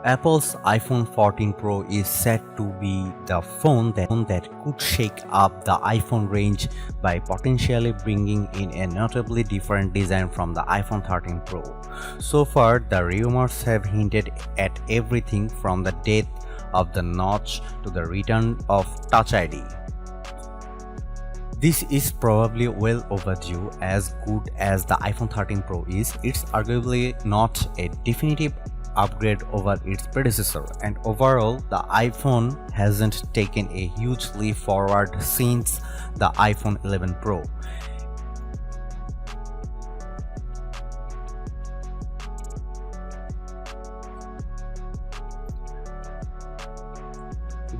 Apple's iPhone 14 Pro is said to be the phone that could shake up the iPhone range by potentially bringing in a notably different design from the iPhone 13 Pro. So far, the rumors have hinted at everything from the death of the notch to the return of Touch ID. This is probably well overdue. As good as the iPhone 13 Pro is, it's arguably not a definitive upgrade over its predecessor, and overall the iPhone hasn't taken a huge leap forward since the iPhone 11 Pro.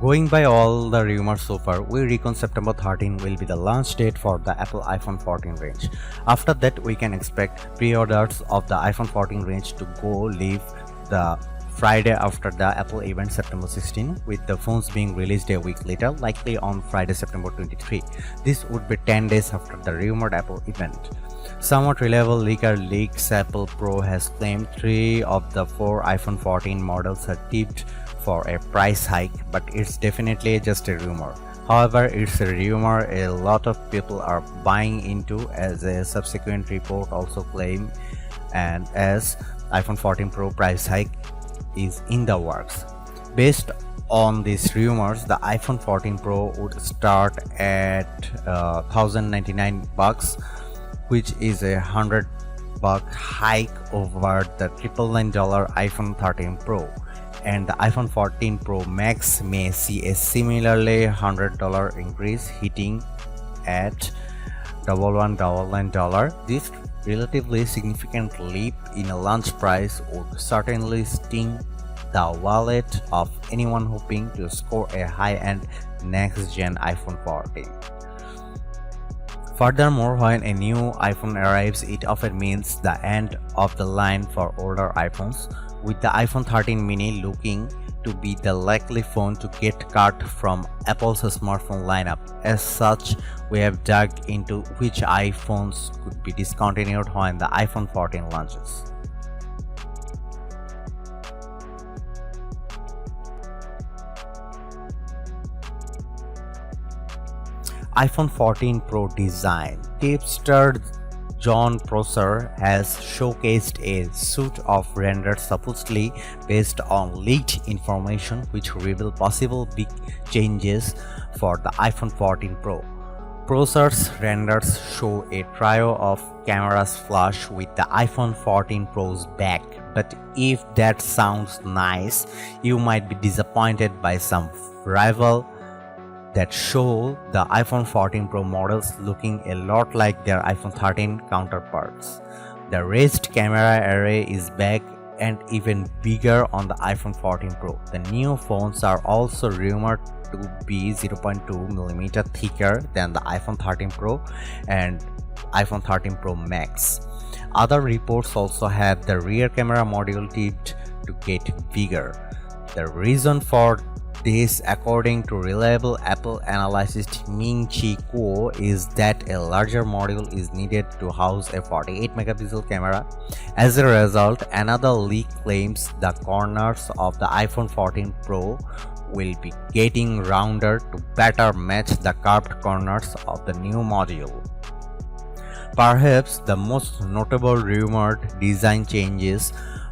Going by all the rumors so far, we reckon September 13 will be the launch date for the Apple iPhone 14 range. After that, we can expect pre-orders of the iPhone 14 range to go live the Friday after the Apple event September 16, with the phones being released a week later, likely on Friday September 23. This would be 10 days after the rumored Apple event. Somewhat reliable leaker leaks Apple Pro has claimed 3 of the 4 iPhone 14 models are tipped for a price hike, but it's definitely just a rumor. However, it's a rumor a lot of people are buying into, as a subsequent report also claimed, and as iPhone 14 Pro price hike is in the works. Based on these rumors, the iPhone 14 Pro would start at $1,099, which is a $100 hike over the $999 iPhone 13 Pro, and the iPhone 14 Pro Max may see a similarly $100 increase, hitting at $1199. This relatively significant leap in a launch price would certainly sting the wallet of anyone hoping to score a high-end next-gen iPhone 14. Furthermore, when a new iPhone arrives, it often means the end of the line for older iPhones, with the iPhone 13 mini looking to be the likely phone to get cut from Apple's smartphone lineup. As such, we have dug into which iPhones could be discontinued when the iPhone 14 launches. iPhone 14 Pro design. Tipster John Prosser has showcased a suite of renders supposedly based on leaked information which reveal possible big changes for the iPhone 14 Pro. Prosser's renders show a trio of cameras flush with the iPhone 14 Pro's back, but if that sounds nice, you might be disappointed by some rival that show the iPhone 14 Pro models looking a lot like their iPhone 13 counterparts. The raised camera array is back and even bigger on the iPhone 14 Pro. The new phones are also rumored to be 0.2mm thicker than the iPhone 13 Pro and iPhone 13 Pro Max. Other reports also have the rear camera module tipped to get bigger. The reason for this, according to reliable Apple analyst Ming-Chi Kuo, is that a larger module is needed to house a 48-megapixel camera. As a result, another leak claims the corners of the iPhone 14 Pro will be getting rounder to better match the curved corners of the new module. Perhaps the most notable rumored design changes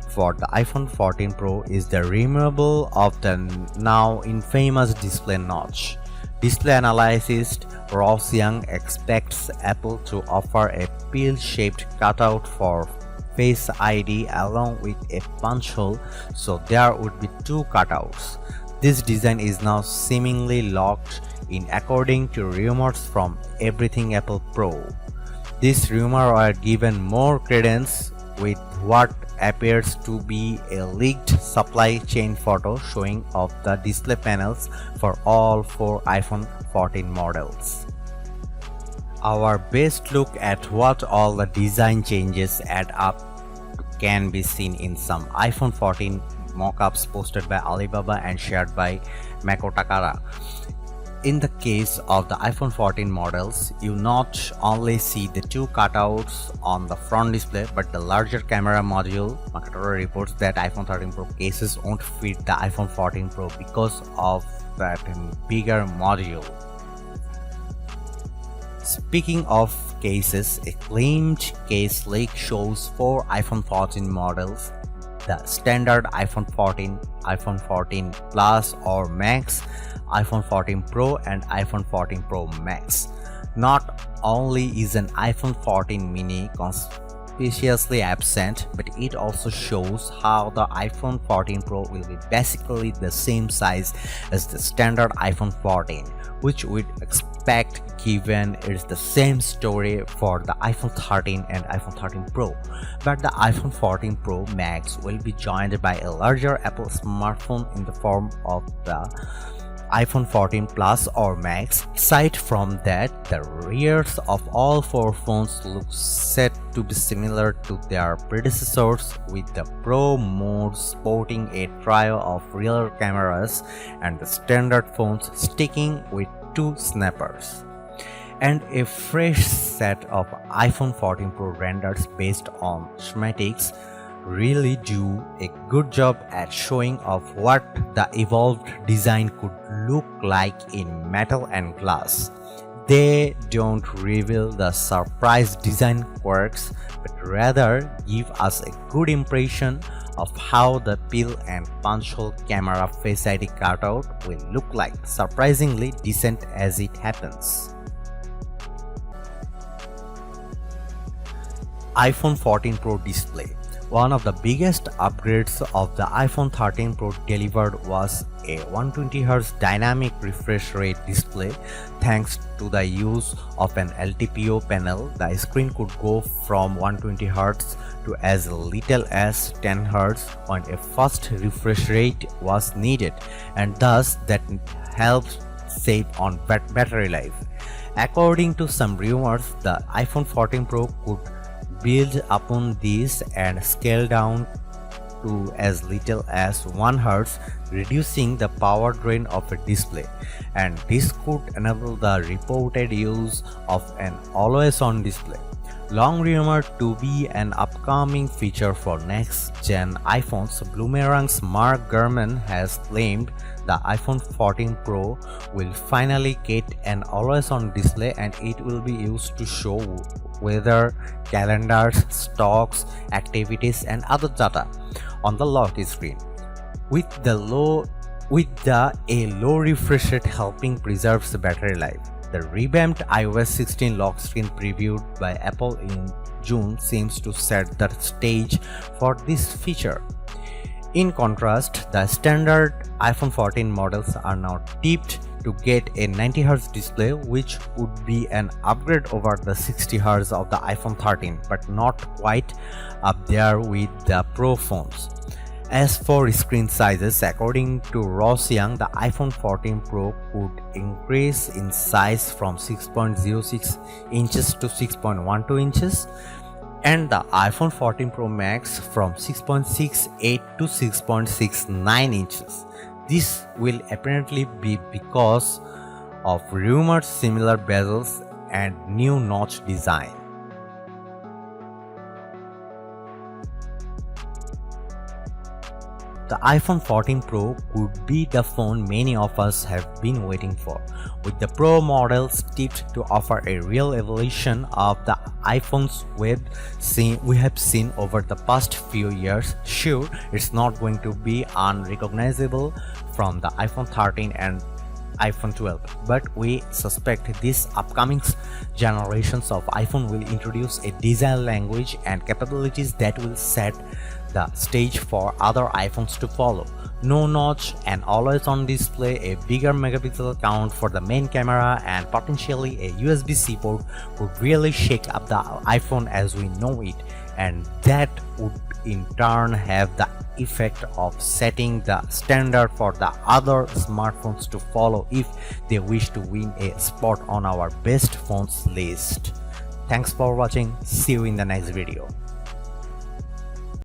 for the iPhone 14 Pro is the removal of the now infamous display notch. Display analyst Ross Young expects Apple to offer a pill-shaped cutout for Face ID along with a punch hole, so there would be 2 cutouts. This design is now seemingly locked in according to rumors from Everything Apple Pro. This rumor are given more credence with what appears to be a leaked supply chain photo showing off the display panels for all 4 iPhone 14 models. Our best look at what all the design changes add up to can be seen in some iPhone 14 mockups posted by Alibaba and shared by Mako Takara. In the case of the iPhone 14 models, you not only see the two cutouts on the front display but the larger camera module. Marketer reports that iPhone 13 Pro cases won't fit the iPhone 14 Pro because of that bigger module. Speaking of cases, a claimed case leak shows 4 iPhone 14 models: the standard iPhone 14, iPhone 14 Plus or Max, iPhone 14 Pro and iPhone 14 Pro Max. Not only is an iPhone 14 mini conspicuously absent, but it also shows how the iPhone 14 Pro will be basically the same size as the standard iPhone 14, which we'd expect given it's the same story for the iPhone 13 and iPhone 13 Pro. But the iPhone 14 Pro Max will be joined by a larger Apple smartphone in the form of the iPhone 14 Plus or Max. Aside from that, the rears of all 4 phones look set to be similar to their predecessors, with the Pro mode sporting a trio of rear cameras and the standard phones sticking with 2 snappers. And a fresh set of iPhone 14 Pro renders based on schematics really do a good job at showing off what the evolved design could look like in metal and glass. They don't reveal the surprise design quirks, but rather give us a good impression of how the peel and punch hole camera Face ID cutout will look like, surprisingly decent as it happens. iPhone 14 Pro display. One of the biggest upgrades of the iPhone 13 Pro delivered was a 120Hz dynamic refresh rate display. Thanks to the use of an LTPO panel, the screen could go from 120Hz to as little as 10Hz when a fast refresh rate was needed, and thus that helps save on battery life. According to some rumors, the iPhone 14 Pro could build upon this and scale down to as little as 1 Hz, reducing the power drain of a display, and this could enable the reported use of an always-on display, long rumored to be an upcoming feature for next-gen iPhones. Boomerang's Mark Gurman has claimed the iPhone 14 Pro will finally get an always-on display, and it will be used to show weather, calendars, stocks, activities, and other data on the lock screen. With a low refresh rate helping preserve the battery life. The revamped iOS 16 lock screen previewed by Apple in June seems to set the stage for this feature. In contrast, the standard iPhone 14 models are now tipped to get a 90Hz display, which would be an upgrade over the 60Hz of the iPhone 13, but not quite up there with the Pro phones. As for screen sizes, according to Ross Young, the iPhone 14 Pro could increase in size from 6.06 inches to 6.12 inches, and the iPhone 14 Pro Max from 6.68 to 6.69 inches. This will apparently be because of rumored similar bezels and new notch design. The iPhone 14 Pro could be the phone many of us have been waiting for, with the Pro models tipped to offer a real evolution of the iPhones we have seen over the past few years. Sure, it's not going to be unrecognizable from the iPhone 13 and iPhone 12, but we suspect these upcoming generations of iPhone will introduce a design language and capabilities that will set the stage for other iPhones to follow. No notch, an always-on display, a bigger megapixel count for the main camera, and potentially a USB-C port could really shake up the iPhone as we know it, and that would in turn have the effect of setting the standard for the other smartphones to follow if they wish to win a spot on our best phones list. Thanks for watching. See you in the next video.